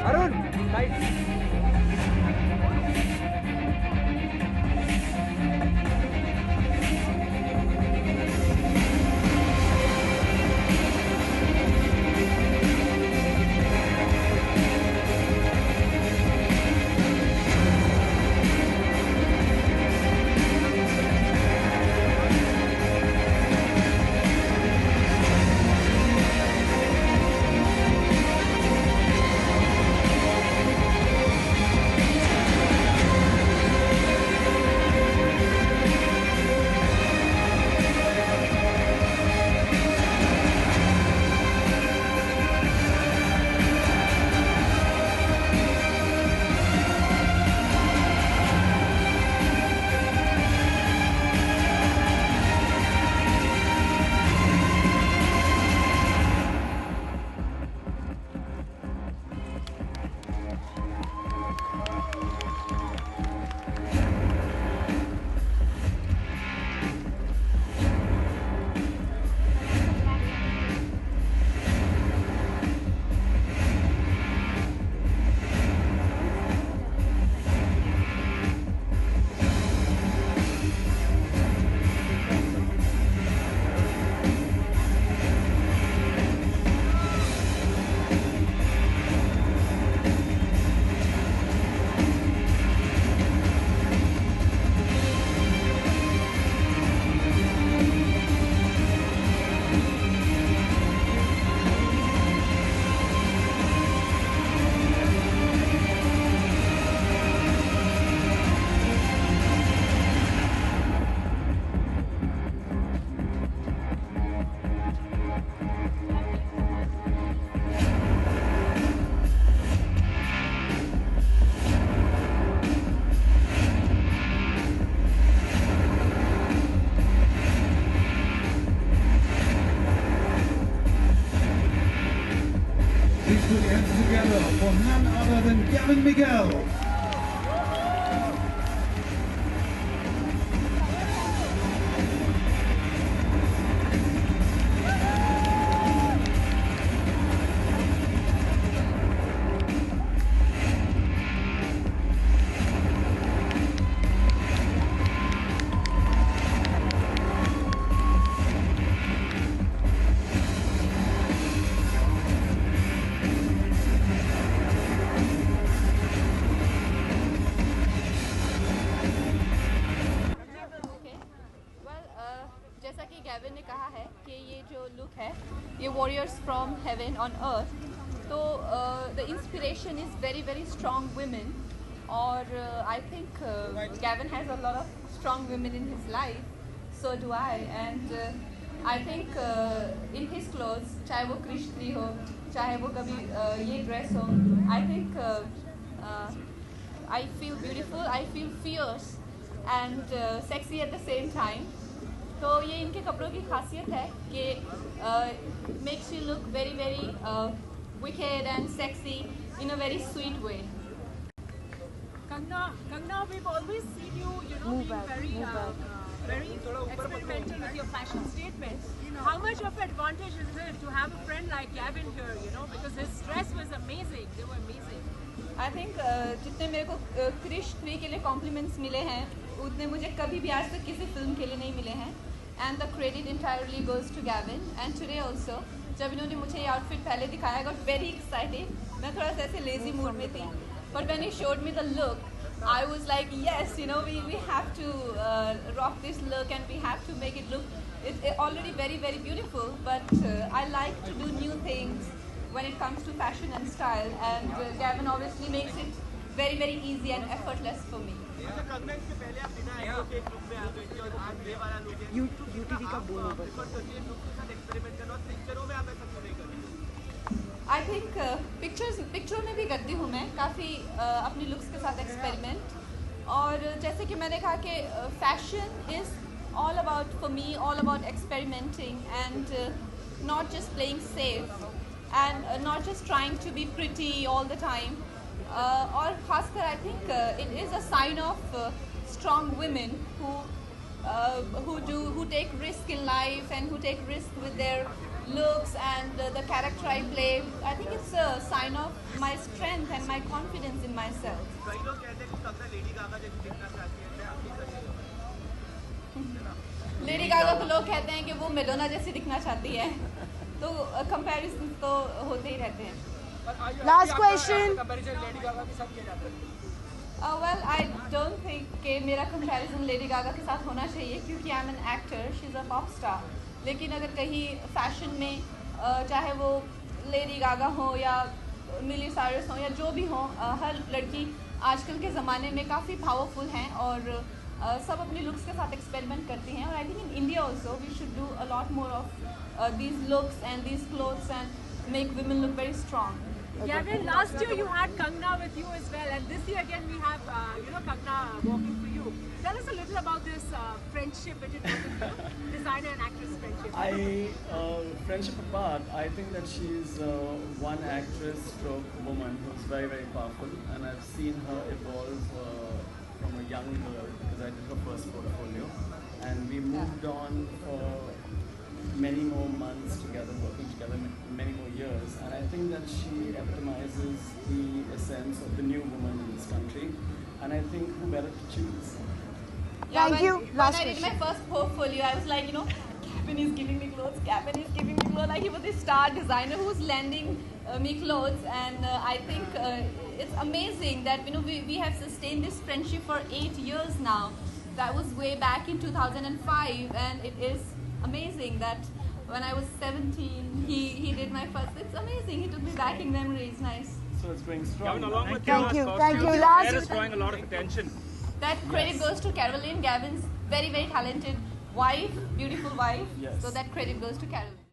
Arun side together for none other than Gavin Miguel. जैसा कि Gavin ने कहा है कि ये जो लुक है ये warriors from heaven on earth, तो the inspiration is very very strong women और I think Gavin has a lot of strong women in his life, so do I, and I think in his clothes, चाहे वो क्रिश 3 हो, चाहे वो कभी ये dress हो, I think I feel beautiful, I feel fierce and sexy at the same time. तो ये इनके कपड़ों की खासियत है कि makes you look very very wicked and sexy in a very sweet way. Kangna, we've always seen you, being very experimental with your fashion statements. How much of an advantage is it to have a friend like Gavin here, because his dress was amazing, they were amazing. I think जितने मेरे को क्रिश 3 के लिए compliments मिले हैं उतने मुझे कभी भी आज तक किसी फिल्म के लिए नहीं मिले हैं, and the credit entirely goes to Gavin. And today also जब इन्होंने मुझे ये आउटफिट पहले दिखाया, गॉट वेरी एक्साइटेड, मैं थोड़ा सा ऐसे लेजी मूड में थी, but when he showed me the look I was like yes, we have to rock this look and we have to make it look, it's already very very beautiful, but I like to do new things when it comes to fashion and style, and Gavin obviously makes it very very easy and effortless for me. UTV का बोल I think पिक्चरों में भी करती हूँ मैं काफ़ी अपनी लुक्स के साथ एक्सपेरिमेंट, और जैसे कि मैंने कहा कि fashion is all about for me, all about experimenting and not just playing safe and not just trying to be pretty all the time, और ख़ासकर I think it is a sign of strong women who take risk in life and who take risk with their looks and the character I play. I think it's a sign of my strength and my confidence in myself. कई लोग कहते हैं कि Kangana Lady Gaga जैसी दिखना चाहती है, मैं आपकी करियर लेडी गागा को लोग कहते हैं कि वो मेडोना जैसी दिखना चाहती है, तो कंपैरिजन तो होते ही रहते हैं. Last question. Comparison Lady Gaga के साथ किया जाता है. Well, I don't think कि मेरा कंपैरिजन लेडी गागा के साथ होना चाहिए, क्योंकि I am an actor, she is a pop star. लेकिन अगर कहीं फैशन में चाहे वो लेडी गागा हो या मिली साइरस हो या जो भी हो, हर लड़की आजकल के ज़माने में काफ़ी पावरफुल हैं और सब अपनी लुक्स के साथ एक्सपेरिमेंट करती हैं. और I think in India also we should do a lot more of these looks and these clothes and make women look very strong. Gavin, last year you had Kangna with you as well, and this year again we have Kangna working for you. Tell us a little about this friendship which it was with you, designer and actress friendship. Friendship apart, I think that she's one actress stroke woman who's very, very powerful, and I've seen her evolve from a young girl, because I did her first portfolio, and we moved on for many more months together, working together, many more years, and I think that she epitomizes the essence of the new woman in this country, and I think who better to choose. Thank you. Last When I did my question. first portfolio, I was like, Gavin is giving me clothes, Gavin is giving me clothes. Like he was a star designer who's lending me clothes, and I think it's amazing that we have sustained this friendship for 8 years now. That was way back in 2005, and it is amazing that when I was 17, he did my first. It's amazing. He took me back in memories. Nice. So it's going strong. Gavin, along with Thank you. your Thank you. costumes, Last- hair is drawing a lot of attention. That credit goes to Caroline, Gavin's very, very talented wife, beautiful wife. Yes. So that credit goes to Caroline.